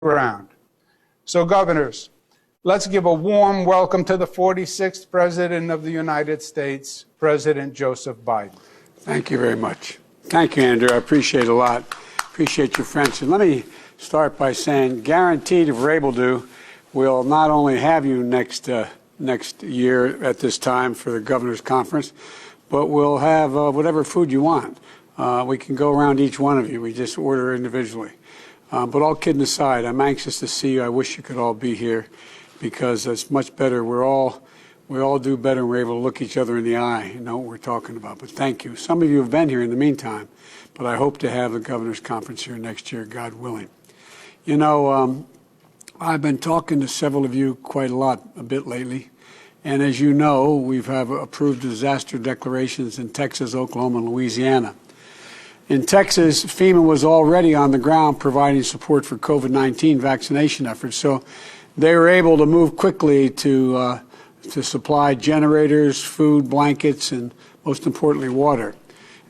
ground. So, governors, let's give a warm welcome to the 46th President of the United States, President Joseph Biden. Thank you very much. Thank you, Andrew. I appreciate it a lot. Appreciate your friendship. Let me start by saying, guaranteed, if we're able to, we'll not only have you next year at this time for the Governor's Conference, but we'll have whatever food you want. We can go around each one of you. We just order individually. But all kidding aside, I'm anxious to see you. I wish you could all be here because it's much better. We all do better when we're able to look each other in the eye and know what we're talking about. But thank you. Some of you have been here in the meantime, but I hope to have the Governor's Conference here next year, God willing. You know, I've been talking to several of you quite a bit lately. And as you know, we've approved disaster declarations in Texas, Oklahoma, and Louisiana. In Texas, FEMA was already on the ground providing support for COVID-19 vaccination efforts, so they were able to move quickly to supply generators, food, blankets, and most importantly, water.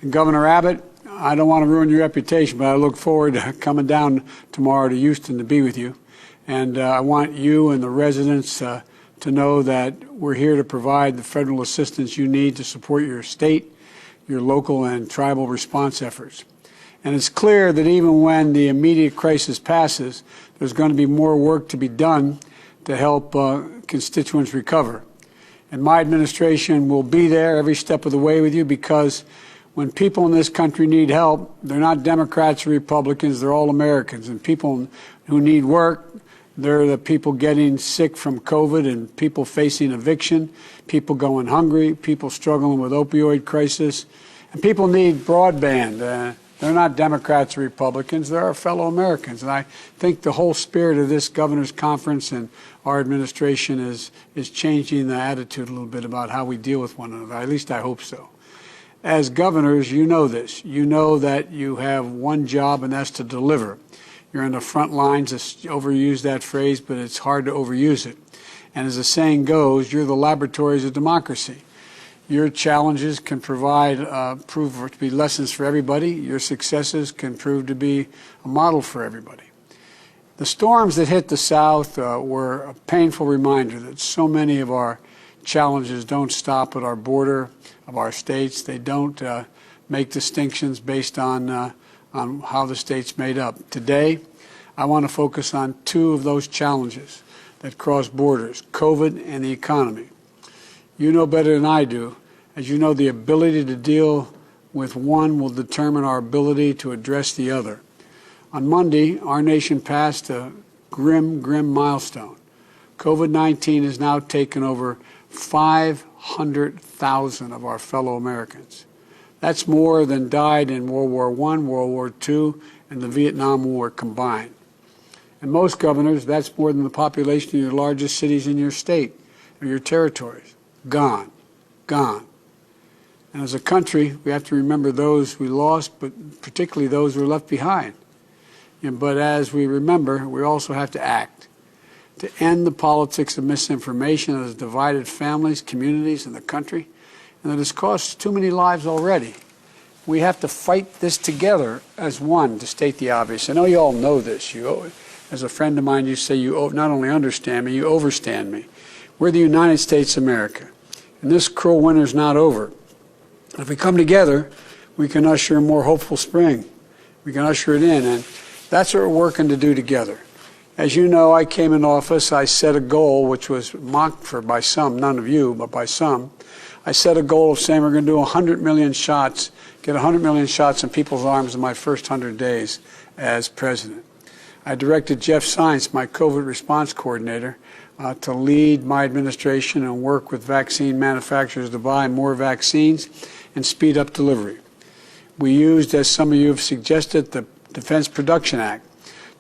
And Governor Abbott, I don't want to ruin your reputation, but I look forward to coming down tomorrow to Houston to be with you. And I want you and the residents to know that we're here to provide the federal assistance you need to support your state, your local and tribal response efforts. And it's clear that even when the immediate crisis passes, there's going to be more work to be done to help constituents recover. And my administration will be there every step of the way with you because when people in this country need help, they're not Democrats or Republicans, they're all Americans. And people who need work, they're the people getting sick from COVID and people facing eviction, people going hungry, people struggling with opioid crisis, and people need broadband. They're not Democrats or Republicans, they're our fellow Americans. And I think the whole spirit of this Governor's Conference and our administration is changing the attitude a little bit about how we deal with one another. At least I hope so. As governors, you know this. You know that you have one job, and that's to deliver. You're on the front lines. I overuse that phrase, but it's hard to overuse it. And as the saying goes, you're the laboratories of democracy. Your challenges can prove to be lessons for everybody. Your successes can prove to be a model for everybody. The storms that hit the South were a painful reminder that so many of our challenges don't stop at our border of our states. They don't make distinctions based on how the state's made up. Today, I want to focus on two of those challenges that cross borders, COVID and the economy. You know better than I do. As you know, the ability to deal with one will determine our ability to address the other. On Monday, our nation passed a grim milestone. COVID-19 has now taken over 500,000 of our fellow Americans. That's more than died in World War I, World War II, and the Vietnam War combined. And most governors, that's more than the population of your largest cities in your state or your territories. Gone. And as a country, we have to remember those we lost, but particularly those who were left behind. But as we remember, we also have to act to end the politics of misinformation that has divided families, communities, and the country, and that has cost too many lives already. We have to fight this together as one, to state the obvious. I know you all know this. As a friend of mine, you say you not only understand me, you overstand me. We're the United States of America, and this cruel winter's not over. If we come together, we can usher a more hopeful spring. We can usher it in, and that's what we're working to do together. As you know, I came in office, I set a goal, which was mocked for by some, none of you, but by some. I set a goal of saying we're going to do 100 million shots, get 100 million shots in people's arms in my first 100 days as president. I directed Jeff Zients, my COVID response coordinator, to lead my administration and work with vaccine manufacturers to buy more vaccines and speed up delivery. We used, as some of you have suggested, the Defense Production Act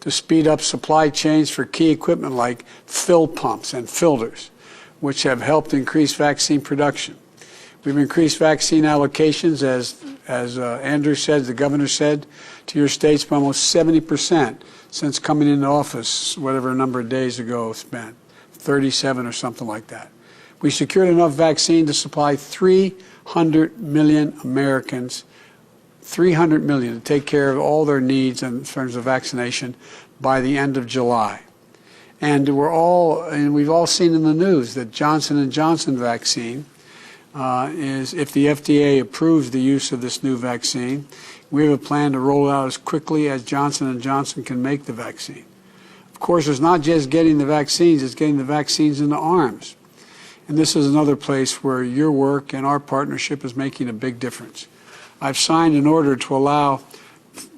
to speed up supply chains for key equipment like fill pumps and filters, which have helped increase vaccine production. We've increased vaccine allocations, as Andrew said, the governor said, to your states by almost 70% since coming into office, whatever number of days ago spent, 37 or something like that. We secured enough vaccine to supply 300 million Americans, 300 million to take care of all their needs in terms of vaccination by the end of July. And we've all seen in the news that Johnson & Johnson vaccine if the FDA approves the use of this new vaccine, we have a plan to roll it out as quickly as Johnson & Johnson can make the vaccine. Of course, it's not just getting the vaccines, it's getting the vaccines into arms. And this is another place where your work and our partnership is making a big difference. I've signed an order to allow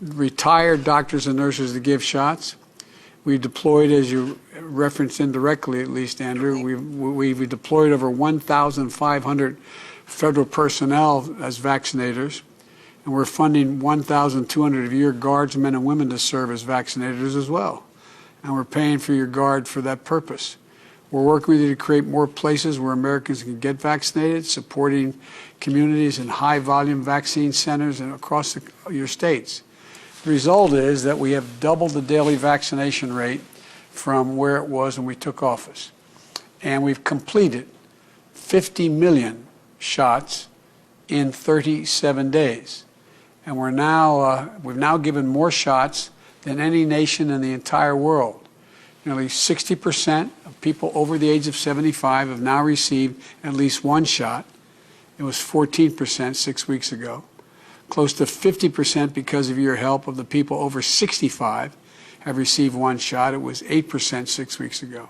retired doctors and nurses to give shots. We deployed, as you referenced indirectly at least, Andrew, we've deployed over 1,500 federal personnel as vaccinators, and we're funding 1,200 of your guardsmen and women to serve as vaccinators as well. And we're paying for your guard for that purpose. We're working with you to create more places where Americans can get vaccinated, supporting communities in high-volume vaccine centers and across your states. The result is that we have doubled the daily vaccination rate from where it was when we took office. And we've completed 50 million shots in 37 days. And we've now given more shots than any nation in the entire world. Nearly 60% of people over the age of 75 have now received at least one shot. It was 14% 6 weeks ago. Close to 50% because of your help of the people over 65 have received one shot. It was 8% 6 weeks ago.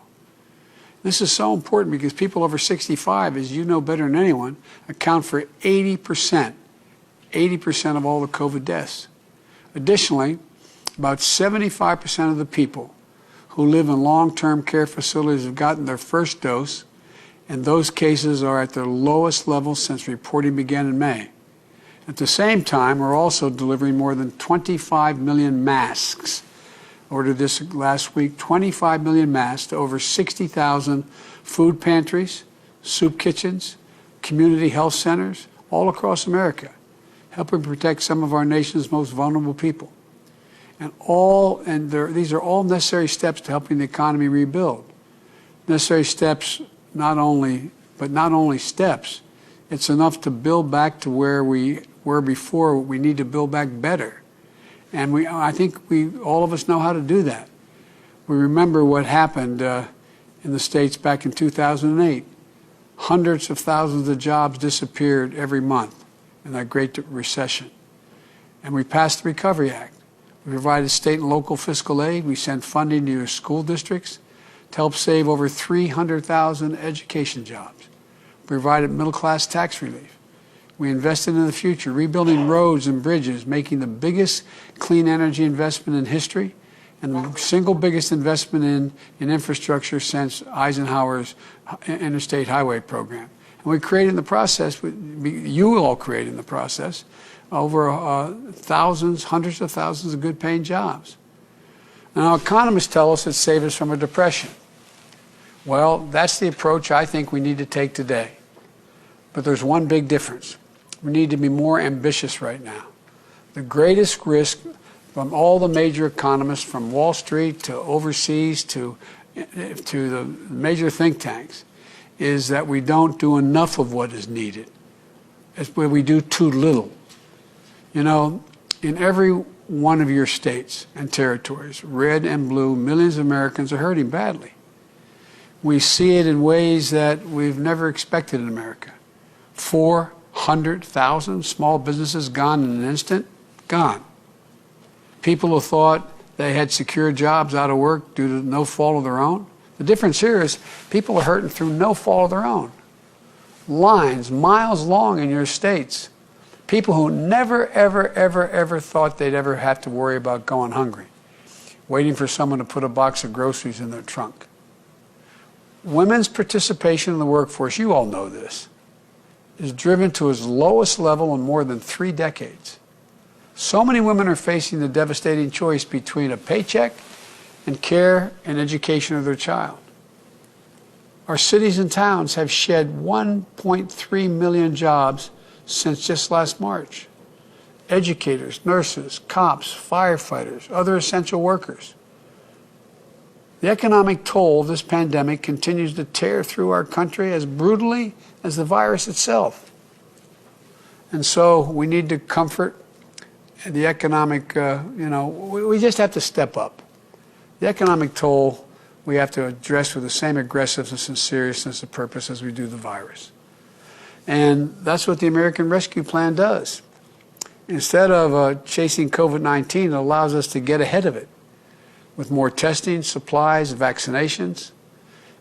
This is so important because people over 65, as you know better than anyone, account for 80% of all the COVID deaths. Additionally, about 75% of the people who live in long-term care facilities have gotten their first dose, and those cases are at their lowest level since reporting began in May. At the same time, we're also delivering more than 25 million masks. Ordered this last week, 25 million masks to over 60,000 food pantries, soup kitchens, community health centers, all across America, helping protect some of our nation's most vulnerable people. These are all necessary steps to helping the economy rebuild. Necessary steps, not only steps. It's enough to build back to where we were before. We need to build back better. And I think all of us know how to do that. We remember what happened in the States back in 2008. Hundreds of thousands of jobs disappeared every month in that Great Recession. And we passed the Recovery Act. We provided state and local fiscal aid. We sent funding to your school districts to help save over 300,000 education jobs. We provided middle-class tax relief. We invested in the future, rebuilding roads and bridges, making the biggest clean energy investment in history and the single biggest investment in infrastructure since Eisenhower's interstate highway program. And we created in the process, you all created in the process, over hundreds of thousands of good-paying jobs. Now, economists tell us it saved us from a depression. Well, that's the approach I think we need to take today. But there's one big difference. We need to be more ambitious right now. The greatest risk from all the major economists, from Wall Street to overseas to the major think tanks, is that we don't do enough of what is needed. It's where we do too little. You know, in every one of your states and territories, red and blue, millions of Americans are hurting badly. We see it in ways that we've never expected in America. 400,000 small businesses gone in an instant, gone. People who thought they had secure jobs out of work due to no fault of their own. The difference here is people are hurting through no fault of their own. Lines miles long in your states. People who never, ever thought they'd ever have to worry about going hungry, waiting for someone to put a box of groceries in their trunk. Women's participation in the workforce, you all know this, is driven to its lowest level in more than 3 decades. So many women are facing the devastating choice between a paycheck and care and education of their child. Our cities and towns have shed 1.3 million jobs since just last March. Educators, nurses, cops, firefighters, other essential workers. The economic toll of this pandemic continues to tear through our country as brutally as the virus itself. And so we need to comfort the economic, we just have to step up. The economic toll we have to address with the same aggressiveness and seriousness of purpose as we do the virus. And that's what the American Rescue Plan does. Instead of chasing COVID-19, it allows us to get ahead of it with more testing, supplies, vaccinations.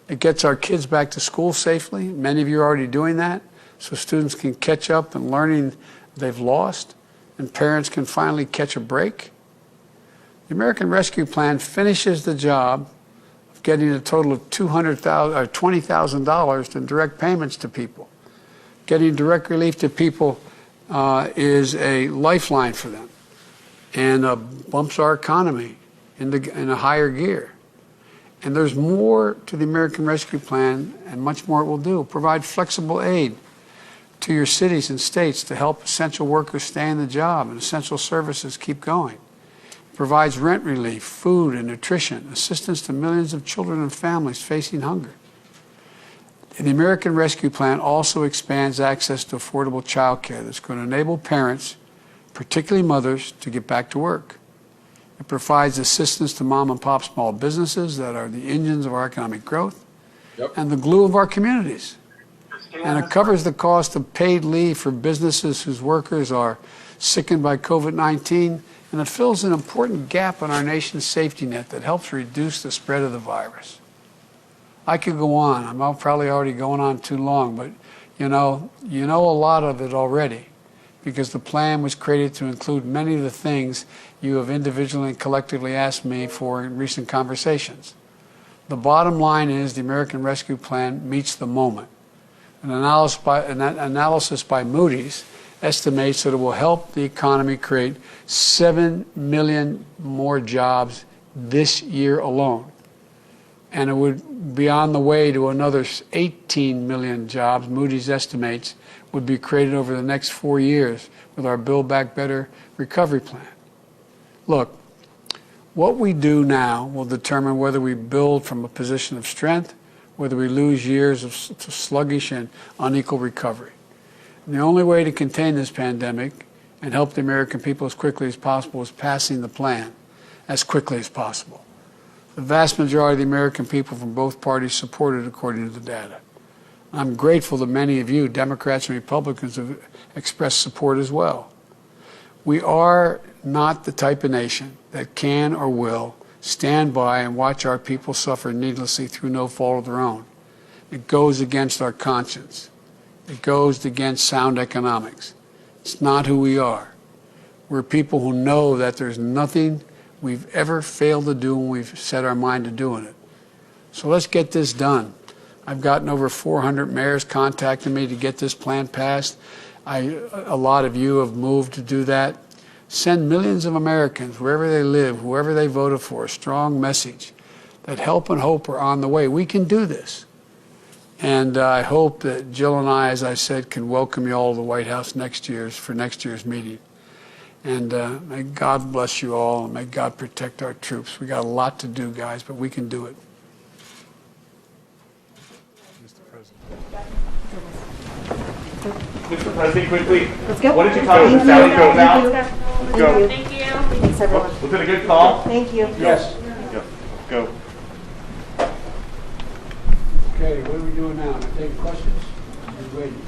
It gets our kids back to school safely. Many of you are already doing that, so students can catch up in learning they've lost, and parents can finally catch a break. The American Rescue Plan finishes the job of getting a total of $20,000 in direct payments to people. Getting direct relief to people is a lifeline for them and bumps our economy in a higher gear. And there's more to the American Rescue Plan, and much more it will do. Provide flexible aid to your cities and states to help essential workers stay in the job and essential services keep going. It provides rent relief, food and nutrition, assistance to millions of children and families facing hunger. And the American Rescue Plan also expands access to affordable child care that's going to enable parents, particularly mothers, to get back to work. It provides assistance to mom and pop small businesses that are the engines of our economic growth and the glue of our communities. And it covers the cost of paid leave for businesses whose workers are sickened by COVID-19, and it fills an important gap in our nation's safety net that helps reduce the spread of the virus. I could go on. I'm probably already going on too long, but you know a lot of it already, because the plan was created to include many of the things you have individually and collectively asked me for in recent conversations. The bottom line is the American Rescue Plan meets the moment. An analysis by Moody's estimates that it will help the economy create 7 million more jobs this year alone. And it would be on the way to another 18 million jobs, Moody's estimates, would be created over the next 4 years with our Build Back Better recovery plan. Look, what we do now will determine whether we build from a position of strength, whether we lose years of sluggish and unequal recovery. And the only way to contain this pandemic and help the American people as quickly as possible is passing the plan as quickly as possible. The vast majority of the American people from both parties support it according to the data. I'm grateful that many of you, Democrats and Republicans, have expressed support as well. We are not the type of nation that can or will stand by and watch our people suffer needlessly through no fault of their own. It goes against our conscience. It goes against sound economics. It's not who we are. We're people who know that there's nothing we've ever failed to do when we've set our mind to doing it. So let's get this done. I've gotten over 400 mayors contacting me to get this plan passed. A lot of you have moved to do that. Send millions of Americans, wherever they live, whoever they voted for, a strong message that help and hope are on the way. We can do this. And I hope that Jill and I, as I said, can welcome you all to the White House for next year's meeting. And may God bless you all, and may God protect our troops. We got a lot to do, guys, but we can do it. Mr. President, quickly, Let's go. what did you talk to Sally Go about? Let's go. Thank you. Thanks, everyone. Was it a good call? Thank you. Yes. Go. Okay, what are we doing now? Am I taking questions? Are you waiting?